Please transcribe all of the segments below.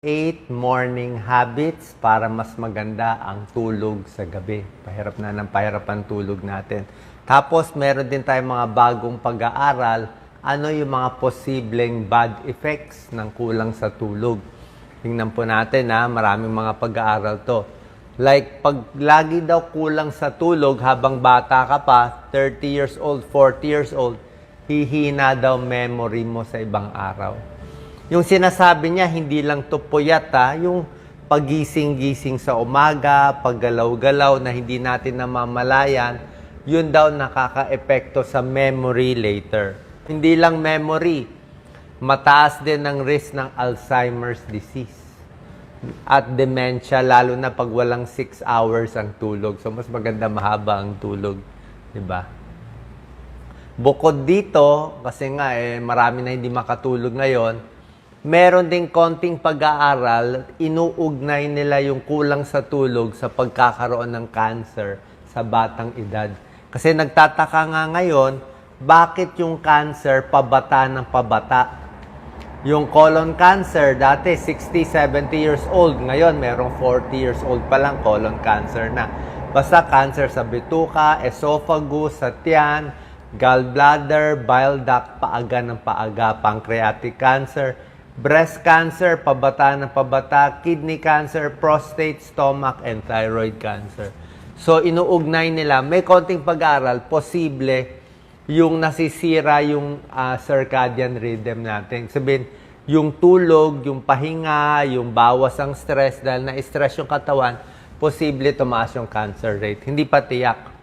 8 morning habits para mas maganda ang tulog sa gabi. Pahirap na ng pahirap ang tulog natin. Tapos, meron din tayong mga bagong pag-aaral. Ano yung mga posibleng bad effects ng kulang sa tulog? Tingnan po natin maraming mga pag-aaral to. Like, pag lagi daw kulang sa tulog habang bata ka pa, 30 years old, 40 years old, hihina daw memory mo sa ibang araw. Yung sinasabi niya, hindi lang to puyat yung pagising-gising sa umaga, paggalaw-galaw na hindi natin namamalayan, yun daw nakaka-epekto sa memory later. Hindi lang memory, mataas din ang risk ng Alzheimer's disease at dementia, lalo na pag walang 6 hours ang tulog. So, mas maganda mahaba ang tulog. Diba? Bukod dito, kasi nga marami na hindi makatulog ngayon, meron ding konting pag-aaral, inuugnay nila yung kulang sa tulog sa pagkakaroon ng cancer sa batang edad. Kasi nagtataka nga ngayon, bakit yung cancer pabata ng pabata? Yung colon cancer, dati 60, 70 years old. Ngayon, merong 40 years old pa lang colon cancer na. Basta cancer sa bituka, esophagus, sa tiyan, gallbladder, bile duct, paaga ng paaga, pancreatic cancer, breast cancer, pabata ng pabata, kidney cancer, prostate, stomach, and thyroid cancer. So, inuugnay nila, may konting pag-aaral, posible yung nasisira yung circadian rhythm natin. Sabihin, yung tulog, yung pahinga, yung bawas ang stress, dahil na-stress yung katawan, posible tumaas yung cancer rate. Hindi pa tiyak.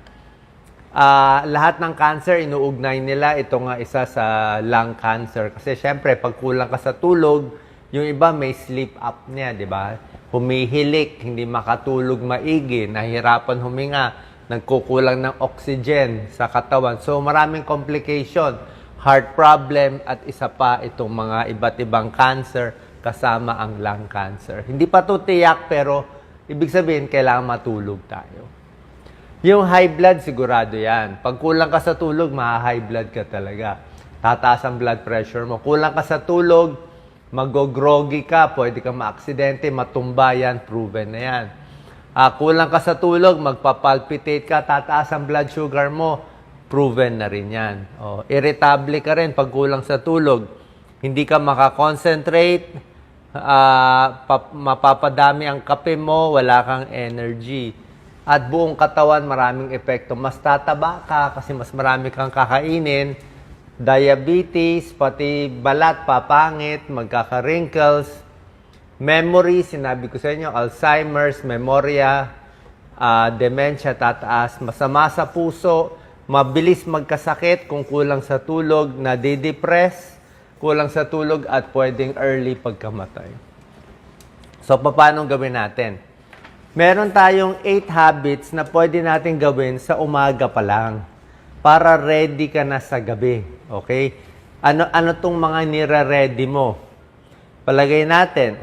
Lahat ng cancer, inuugnay nila. Ito nga isa sa lung cancer. Kasi syempre, pag kulang ka sa tulog, yung iba may sleep apnea, di ba? Humihilik, hindi makatulog maigi, nahihirapan huminga, nagkukulang ng oxygen sa katawan. So, maraming complication, heart problem, at isa pa itong mga iba't ibang cancer kasama ang lung cancer. Hindi pa ito tiyak, pero ibig sabihin, kailangan matulog tayo. Yung high blood, sigurado yan. Pag kulang ka sa tulog, high blood ka talaga. Tataas ang blood pressure mo. Kulang ka sa tulog, mag-groggy ka, pwede kang ma-aksidente, matumba yan, proven na yan. Kulang ka sa tulog, magpapalpitate ka, tataas ang blood sugar mo, proven na rin yan. Irritable ka rin pag kulang sa tulog. Hindi ka makakonsentrate, mapapadami ang kape mo, wala kang energy. At buong katawan, maraming epekto. Mas tataba ka kasi mas marami kang kakainin. Diabetes, pati balat, papangit, magkaka-wrinkles. Memory, sinabi ko sa inyo, Alzheimer's, memoria, dementia, tataas. Masama sa puso, mabilis magkasakit kung kulang sa tulog, nadidepress, kulang sa tulog, at pwedeng early pagkamatay. So, paano gawin natin? Meron tayong 8 habits na pwede natin gawin sa umaga pa lang para ready ka na sa gabi. Okay? Ano tong mga nire-ready mo? Palagay natin,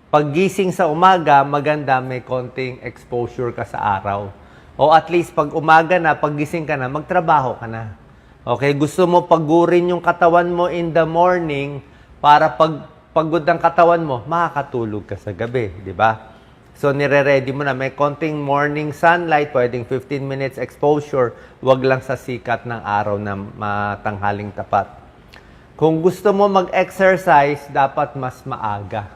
paggising sa umaga, maganda may konting exposure ka sa araw. O at least pag umaga na, paggising ka na, magtrabaho ka na. Okay? Gusto mo pagurin yung katawan mo in the morning para pag pagod ang katawan mo, makakatulog ka sa gabi. Di ba? So, nire-ready mo na. May konting morning sunlight, pwedeng 15 minutes exposure, wag lang sa sikat ng araw na matanghaling tapat. Kung gusto mo mag-exercise, dapat mas maaga.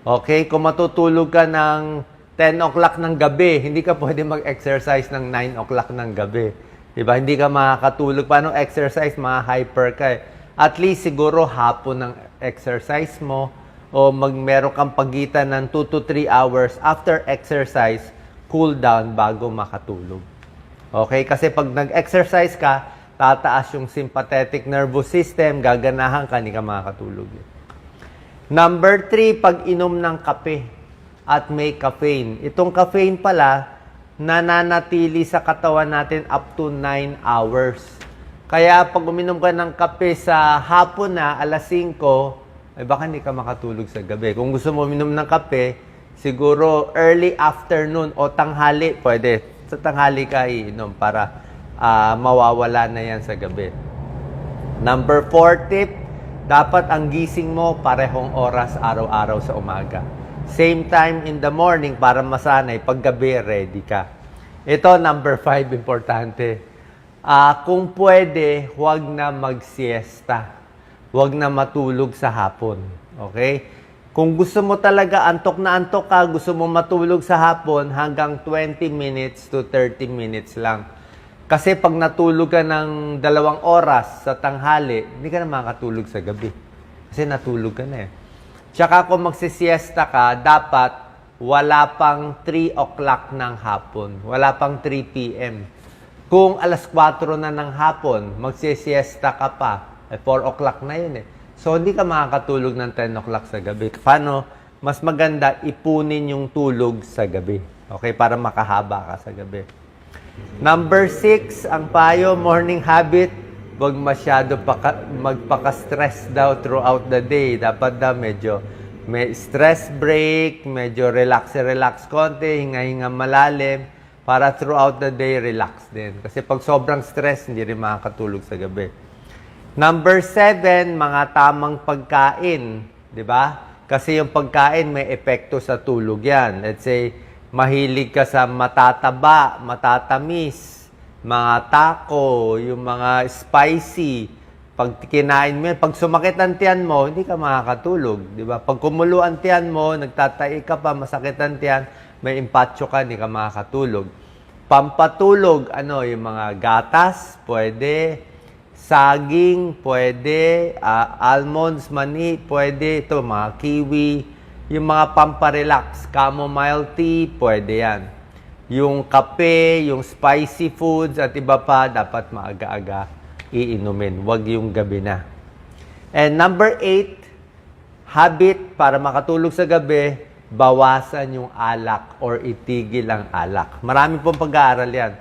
Okay? Kung matutulog ka ng 10 o'clock ng gabi, hindi ka pwede mag-exercise ng 9 o'clock ng gabi. Diba? Hindi ka makakatulog. Paano exercise? Hyper ka At least siguro hapon ng exercise mo, o meron kang pagitan ng 2 to 3 hours after exercise, cool down bago makatulog. Okay? Kasi pag nag-exercise ka, tataas yung sympathetic nervous system, gaganahan ka, hindi ka makakatulog. Number 3, pag-inom ng kape at may caffeine. Itong caffeine pala, nananatili sa katawan natin up to 9 hours. Kaya pag uminom ka ng kape sa hapon na, alas 5, baka hindi ka makatulog sa gabi. Kung gusto mo uminom ng kape, siguro early afternoon o tanghali, pwede. Sa tanghali ka iinom para mawawala na yan sa gabi. Number 4 tip, dapat ang gising mo parehong oras araw-araw sa umaga. Same time in the morning para masanay, paggabi ready ka. Ito, number 5, importante. Kung pwede, huwag na mag-siesta. Huwag na matulog sa hapon. Okay? Kung gusto mo talaga, antok na antok ka, gusto mo matulog sa hapon, hanggang 20 minutes to 30 minutes lang. Kasi pag natulog ka ng 2 oras sa tanghali, hindi ka na makakatulog sa gabi. Kasi natulog ka na eh. Tsaka kung magsisiesta ka, dapat wala pang 3 o'clock ng hapon. Wala pang 3 p.m. Kung alas 4 na ng hapon, magsisiesta ka pa, 4 o'clock na yun eh. So, hindi ka makakatulog ng 10 o'clock sa gabi. Paano? Mas maganda, ipunin yung tulog sa gabi. Okay? Para makahaba ka sa gabi. Number 6, ang payo, morning habit, huwag masyado magpaka-stress daw throughout the day. Dapat daw medyo may stress break, medyo relax konti, hinga-hinga malalim, para throughout the day, relax din. Kasi pag sobrang stress, hindi rin makakatulog sa gabi. Number 7, mga tamang pagkain. Di ba? Kasi yung pagkain may epekto sa tulog yan. Let's say, mahilig ka sa matataba, matatamis, mga taco, yung mga spicy. Pag kinain mo, pag sumakit ang tiyan mo, hindi ka makakatulog. Di ba? Pag kumulo ang tiyan mo, nagtatai ka pa, masakit ang tiyan, may impatyo ka, hindi ka makakatulog. Pampatulog, yung mga gatas, pwede. Saging, pwede. Almonds, mani, pwede. Ito, mga kiwi. Yung mga pamparelax, chamomile tea, pwede yan. Yung kape, yung spicy foods, at iba pa, dapat maaga-aga iinumin. Huwag yung gabi na. And number 8, habit para makatulog sa gabi, bawasan yung alak or itigil ang alak. Marami pong pag-aaral yan.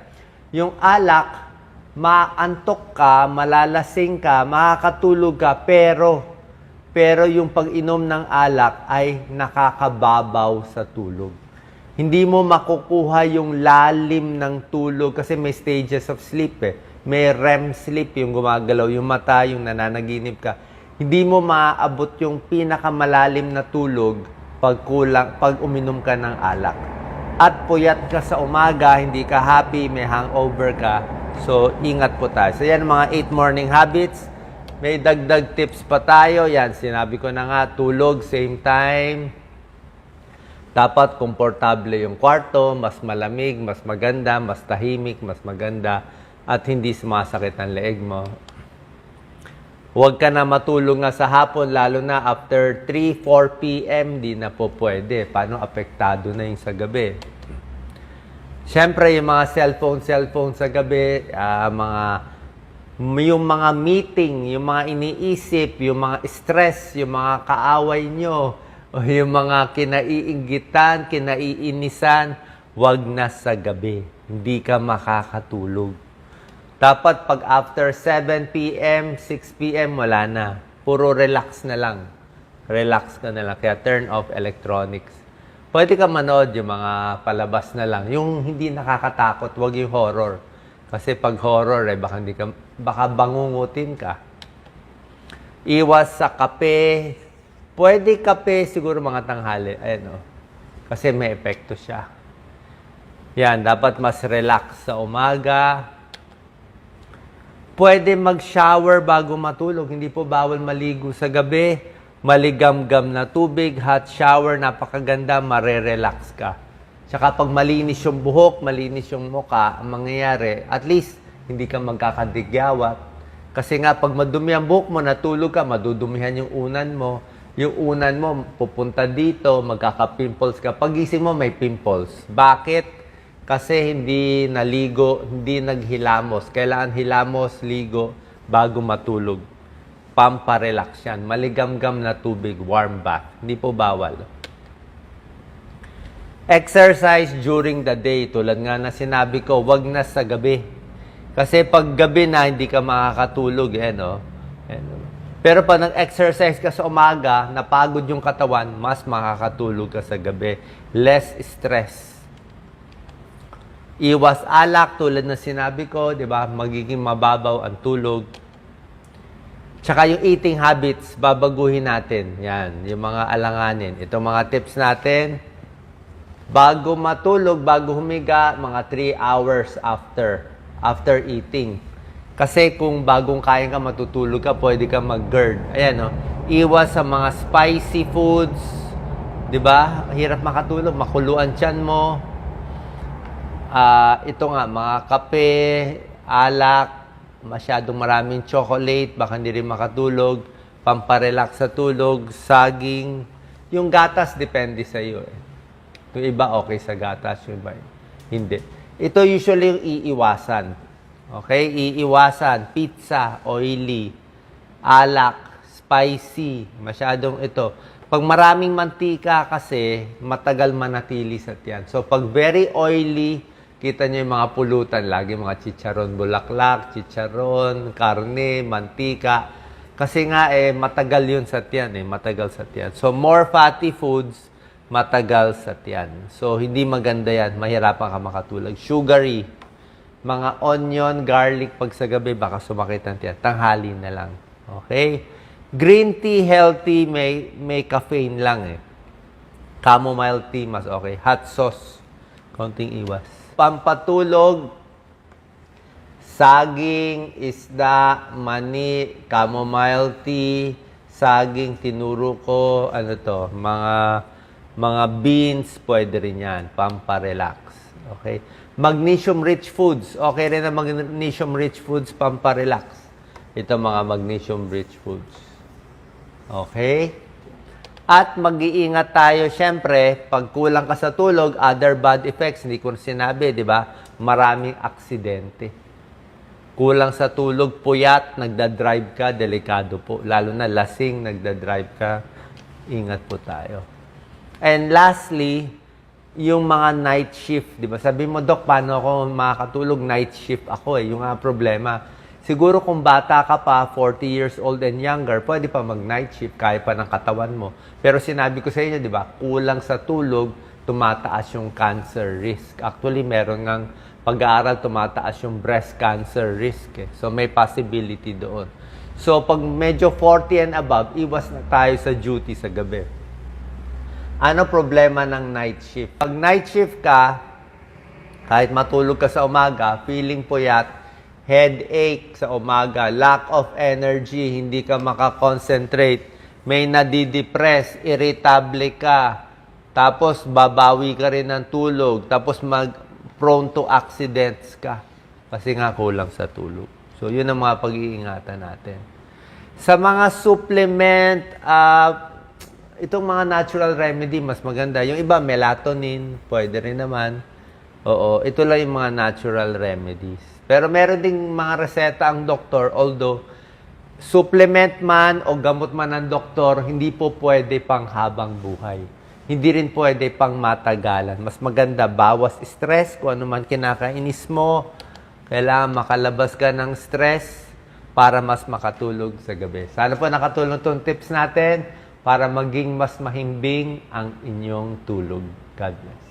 Yung alak, maantok ka, malalasing ka, makakatulog ka, pero yung pag-inom ng alak ay nakakababaw sa tulog. Hindi mo makukuha yung lalim ng tulog kasi may stages of sleep eh. May REM sleep, yung gumagalaw yung mata, yung nananaginip ka. Hindi mo maaabot yung pinakamalalim na tulog pag uminom ka ng alak. At puyat ka sa umaga, hindi ka happy, may hangover ka. So, ingat po tayo. So, yan mga 8 morning habits. May dagdag tips pa tayo. Yan, sinabi ko na nga, tulog, same time. Dapat komportable yung kwarto, mas malamig, mas maganda, mas tahimik, mas maganda, at hindi sumasakit ang leeg mo. Huwag ka na matulog nga sa hapon, lalo na after 3-4 p.m., di na po pwede. Paano apektado na yung sa gabi? Siyempre, yung mga cellphone sa gabi, yung mga meeting, yung mga iniisip, yung mga stress, yung mga kaaway nyo, o yung mga kinaiinggitan, kinaiinisan, wag na sa gabi. Hindi ka makakatulog. Dapat pag after 7 p.m., 6 p.m., wala na. Puro relax na lang. Relax ka na lang. Kaya turn off electronics. Pwede ka manood yung mga palabas na lang. Yung hindi nakakatakot, wag yung horror. Kasi pag horror, baka bangungutin ka. Iwas sa kape. Pwede kape siguro mga tanghali. Ayan, kasi may epekto siya. Yan, dapat mas relax sa umaga. Pwede mag-shower bago matulog. Hindi po bawal maligo sa gabi. Maligam-gam na tubig, hot shower, napakaganda, marerelax ka. Tsaka pag malinis yung buhok, malinis yung mukha, ang mangyayari, at least, hindi ka magkakadigyawat. Kasi nga, pag madumi ang buhok mo, natulog ka, madudumihan yung unan mo. Yung unan mo, pupunta dito, magkaka-pimples ka. Pagising mo, may pimples. Bakit? Kasi hindi naligo, hindi naghilamos. Kailangan hilamos, ligo, bago matulog. Pamparelax yan. Maligam-gam na tubig, warm bath. Hindi po bawal. Exercise during the day. Tulad nga na sinabi ko, wag na sa gabi. Kasi pag gabi na, hindi ka makakatulog. Pero pag nag-exercise ka sa umaga, napagod yung katawan, mas makakatulog ka sa gabi. Less stress. Iwas alak, tulad na sinabi ko, di ba? Magiging mababaw ang tulog. Tsaka yung eating habits, babaguhin natin. Yan, yung mga alanganin. Itong mga tips natin, bago matulog, bago humiga, mga 3 hours after eating. Kasi kung bagong kain ka, matutulog ka, pwede ka mag-GERD. Ayan, no? Iwas sa mga spicy foods. 'Di ba? Hirap makatulog, makuluan tiyan mo. Ito nga, mga kape, alak, masyadong maraming chocolate, baka hindi rin makatulog, pamparelax sa tulog, saging. Yung gatas, depende sa iyo. Yung iba, okay sa gatas. Yung iba, hindi. Ito usually yung iiwasan. Okay? Iiwasan. Pizza, oily, alak, spicy, masyadong ito. Pag maraming mantika kasi, matagal manatili sa tiyan. So, pag very oily, kita nyo yung mga pulutan, lagi mga chicharon bulaklak, chicharon, karne, mantika. Kasi nga matagal yun sa tiyan matagal sa tiyan. So more fatty foods, matagal sa tiyan. So hindi maganda yan, mahirapan ka makatulog. Sugary, mga onion, garlic, pag sa gabi, baka sumakit ang tiyan. Tanghali na lang. Okay? Green tea, healthy, may caffeine lang Chamomile tea, mas okay. Hot sauce, konting iwas. Pampatulog, saging, isda, mani, chamomile tea, saging, tinuro ko, mga beans, pwede rin yan, pamparelax. Okay? Magnesium-rich foods, okay rin na magnesium-rich foods, pamparelax. Ito mga magnesium-rich foods. Okay? At mag-iingat tayo, syempre, pag kulang ka sa tulog, other bad effects, hindi ko sinabi, di ba? Maraming aksidente. Kulang sa tulog, puyat, nagda-drive ka, delikado po. Lalo na lasing, nagda-drive ka, ingat po tayo. And lastly, yung mga night shift, di ba? Sabi mo, Dok, paano ako makakatulog? Night shift ako Yung problema. Siguro kung bata ka pa, 40 years old and younger, pwede pa mag-night shift, kaya pa ng katawan mo. Pero sinabi ko sa inyo, di ba, kulang sa tulog, tumataas yung cancer risk. Actually, meron ngang pag-aaral, tumataas yung breast cancer risk. So, may possibility doon. So, pag medyo 40 and above, iwas na tayo sa duty sa gabi. Ano problema ng night shift? Pag night shift ka, kahit matulog ka sa umaga, feeling puyat, headache sa umaga, lack of energy, hindi ka makakonsentrate, may nadidepress, irritable ka, tapos babawi ka rin ng tulog, tapos prone to accidents ka. Kasi nga kulang sa tulog. So, yun ang mga pag-iingatan natin. Sa mga supplement, itong mga natural remedy, mas maganda. Yung iba, melatonin, pwede rin naman. Oo, ito lang yung mga natural remedies. Pero meron ding mga reseta ang doktor, although supplement man o gamot man ng doktor, hindi po pwede pang habang buhay. Hindi rin pwede pang matagalan. Mas maganda, bawas stress, kung ano man kinakainis mo, kailangan makalabas ka ng stress para mas makatulog sa gabi. Sana po nakatulong itong tips natin para maging mas mahimbing ang inyong tulog. God bless.